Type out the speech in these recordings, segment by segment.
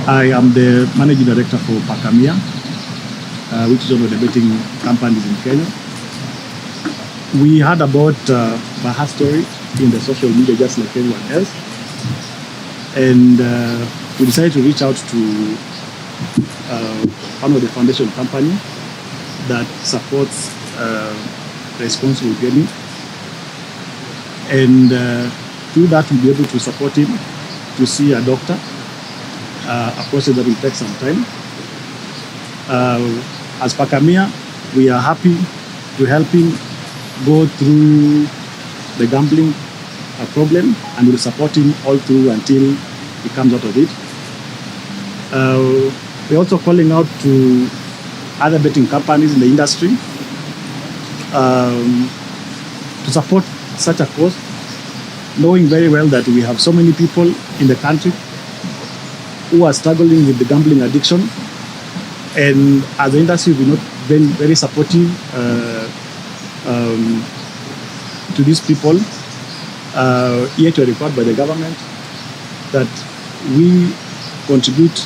I am the Managing Director for Pakamia, which is one of the betting companies in Kenya. We heard about Baha's story in the social media just like anyone else. And we decided to reach out to one of the foundation company that supports responsible gaming. And through that, we'll be able to support him to see a doctor, a process that will take some time. As Pakamia, we are happy to help him go through the gambling problem, and we'll support him all through until he comes out of it. We're also calling out to other betting companies in the industry to support such a cause, knowing very well that we have so many people in the country who are struggling with the gambling addiction, and as the industry, we're not very supportive to these people. Yet we're required by the government that we contribute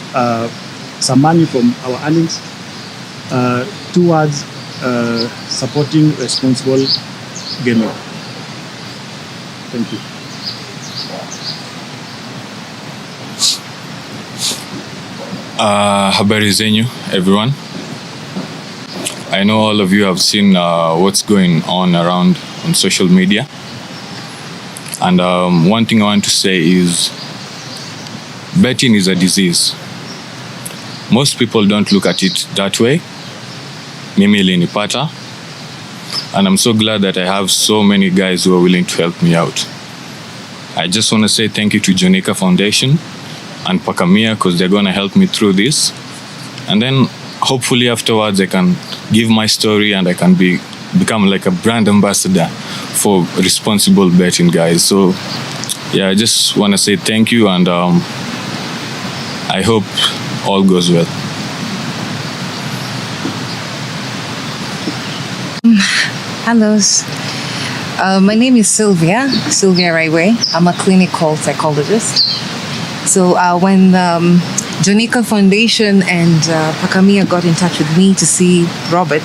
some money from our earnings towards supporting responsible gaming. Thank you. Habari zenyu, everyone. I know all of you have seen what's going on around on social media. And one thing I want to say is betting is a disease. Most people don't look at it that way. Mimi ilinipata. And I'm so glad that I have so many guys who are willing to help me out. I just want to say thank you to Jonica Foundation and Pakamia, because they're going to help me through this. And then hopefully afterwards I can give my story and I can become like a brand ambassador for responsible betting, guys. So yeah, I just want to say thank you, and I hope all goes well. Hello. My name is Sylvia Raiwe. I'm a clinical psychologist. So when Jonica Foundation and Pakamia got in touch with me to see Robert,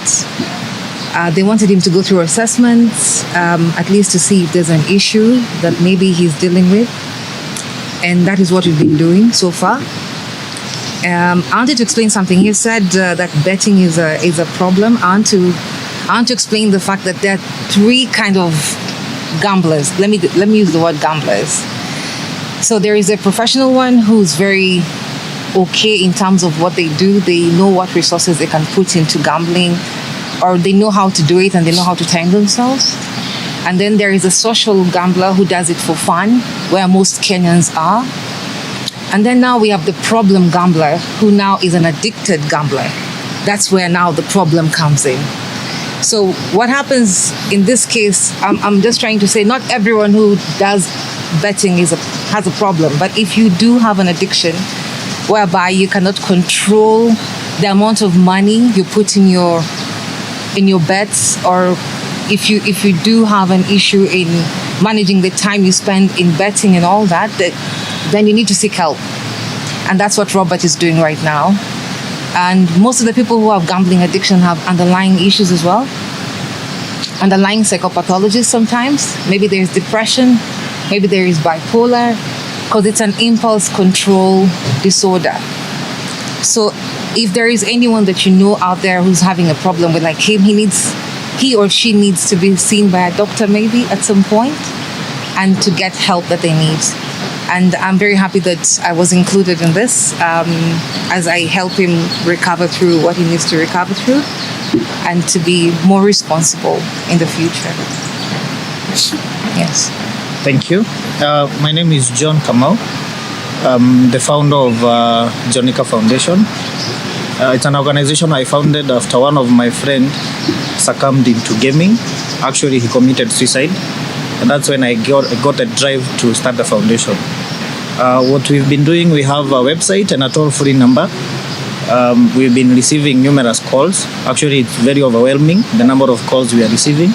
they wanted him to go through assessments, at least to see if there's an issue that maybe he's dealing with. And that is what we've been doing so far. I wanted to explain something. He said that betting is a problem. I want to explain the fact that there are three kind of gamblers. Let me use the word gamblers. So there is a professional one who's very okay in terms of what they do. They know what resources they can put into gambling, or they know how to do it and they know how to time themselves. And then there is a social gambler who does it for fun, where most Kenyans are. And then now we have the problem gambler, who now is an addicted gambler. That's where now the problem comes in. So what happens in this case, I'm just trying to say, not everyone who does betting has a problem, but if you do have an addiction whereby you cannot control the amount of money you put in your bets, or if you do have an issue in managing the time you spend in betting and all that, then you need to seek help. And that's what Robert is doing right now. And most of the people who have gambling addiction have underlying issues as well, underlying psychopathologies sometimes. Maybe there's depression, maybe there is bipolar, because it's an impulse control disorder. So if there is anyone that you know out there who's having a problem with like him, he or she needs to be seen by a doctor maybe at some point, and to get help that they need. And I'm very happy that I was included in this as I help him recover through what he needs to recover through, and to be more responsible in the future. Yes. Thank you. My name is John Kamau. I'm the founder of Jonica Foundation. It's an organization I founded after one of my friends succumbed into gaming. Actually, he committed suicide. And that's when I got a drive to start the foundation. What we've been doing, we have a website and a toll-free number. We've been receiving numerous calls. Actually, it's very overwhelming, the number of calls we are receiving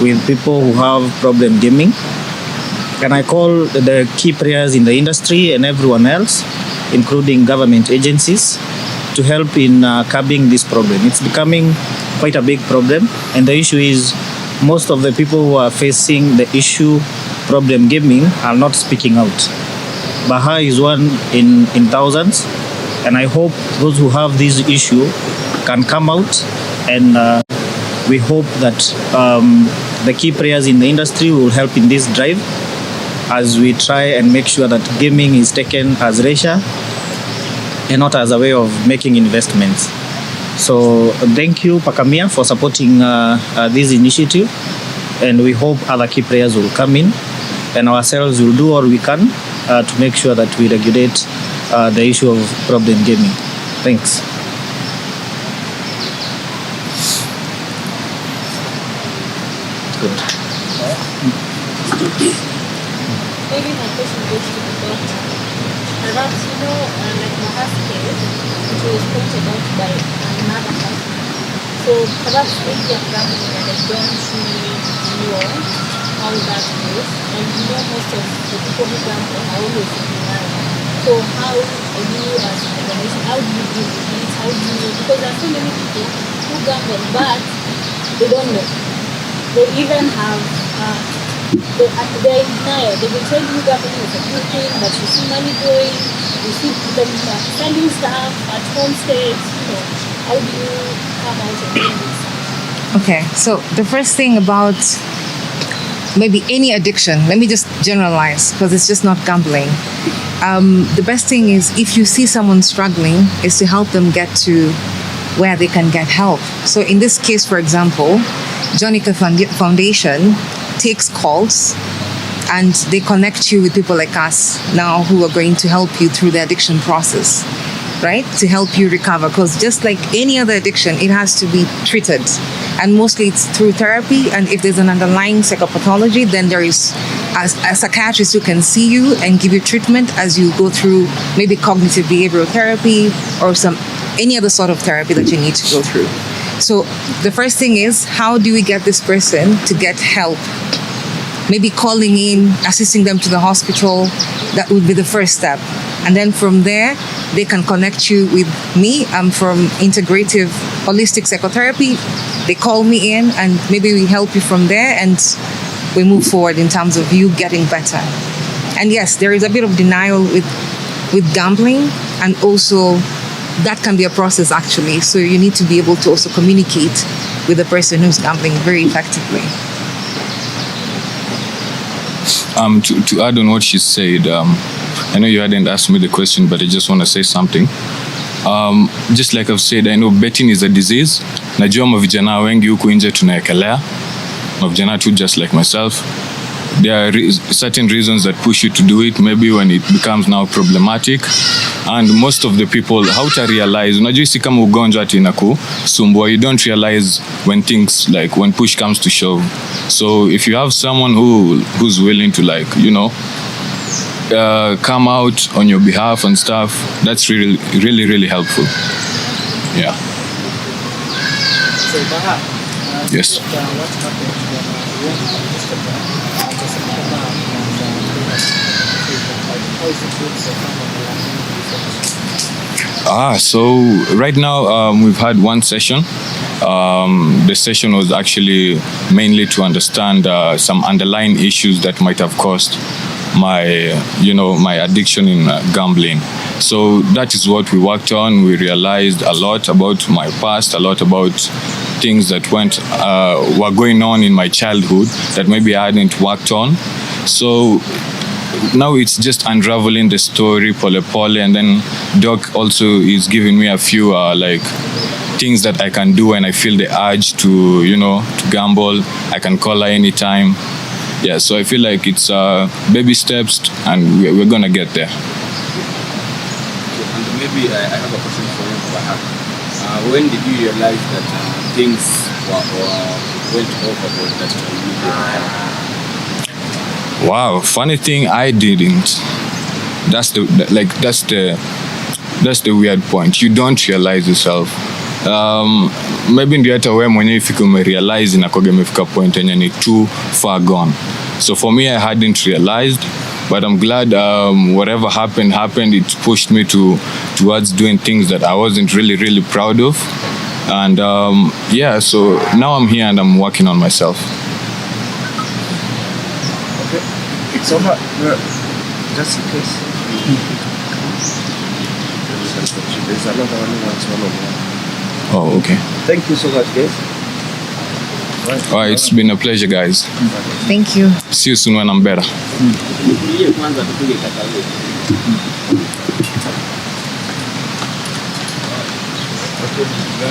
with people who have problem gaming. And I call the key players in the industry and everyone else including government agencies, to help in curbing this problem. It's becoming quite a big problem, and the issue is most of the people who are facing the issue problem gaming are not speaking out. Baha is one in thousands, and I hope those who have this issue can come out, and we hope that the key players in the industry will help in this drive as we try and make sure that gaming is taken as leisure and not as a way of making investments. So thank you, Pakamia, for supporting this initiative, and we hope other key players will come in, and ourselves will do all we can to make sure that we regulate the issue of problem gaming. Thanks. Good. Maybe my question goes to the doctor. Perhaps, like Maha's case, which was pointed out by another person. So perhaps maybe I'm gambling and I don't really know how that goes. And most of the people who gamble are always in denial. So how are you as an organization, how do you deal with it? How do you, because there are so many people who gamble, but they don't know. They even have they're in denial. They will tell you gambling is a good thing, but you see money going, you see them selling stuff at homesteads. How do you come out and do this? Okay, so the first thing about maybe any addiction, let me just generalize because it's just not gambling. The best thing is if you see someone struggling is to help them get to where they can get help. So in this case, for example, Jonica Foundation takes calls and they connect you with people like us now who are going to help you through the addiction process, right? To help you recover, because just like any other addiction, it has to be treated. And mostly it's through therapy. And if there's an underlying psychopathology, then there is a psychiatrist who can see you and give you treatment as you go through maybe cognitive behavioral therapy or any other sort of therapy that you need to go through. So the first thing is, how do we get this person to get help? Maybe calling in, assisting them to the hospital, that would be the first step. And then from there, they can connect you with me. I'm from Integrative Holistic Psychotherapy. They call me in and maybe we help you from there and we move forward in terms of you getting better. And yes, there is a bit of denial with gambling, and also that can be a process actually. So you need to be able to also communicate with the person who's gambling very effectively. To add on what she said, I know you hadn't asked me the question, but I just want to say something. Just like I've said, I know betting is a disease. Najua mavijana wengi huku nje tunaekelea. Mavijana too, just like myself. There are certain reasons that push you to do it, maybe when it becomes now problematic. And most of the people, how to realize, unajua si kama ugonjwa ati inakusumbua, you don't realize when things, like when push comes to shove. So if you have someone who's willing to come out on your behalf and stuff, that's really, really, really helpful. Yeah. So Baha, yes. What happened when So right now we've had one session. The session was actually mainly to understand some underlying issues that might have caused my addiction in gambling. So that is what we worked on. We realized a lot about my past, a lot about things that were going on in my childhood that maybe I hadn't worked on. So now it's just unraveling the story pole pole, and then Doc also is giving me a few things that I can do when I feel the urge to gamble. I can call her anytime. Yeah, so I feel like it's baby steps, and we're gonna get there. And maybe I have a question for you, Baha. When did you realize that things went overboard that you needed? Wow, funny thing, I didn't. That's the weird point. You don't realize yourself. Maybe ndio hata wewe mwenyewe ifike umerealize inakoga imefika point yenye ni too far gone. So for me, I hadn't realized. But I'm glad whatever happened. It pushed me towards doing things that I wasn't really proud of. And so now I'm here and I'm working on myself. Okay. It's over. Just in case. There's another one who wants one of them. Oh, okay. Thank you so much, guys. All right, it's been a pleasure, guys. Thank you. See you soon when I'm better.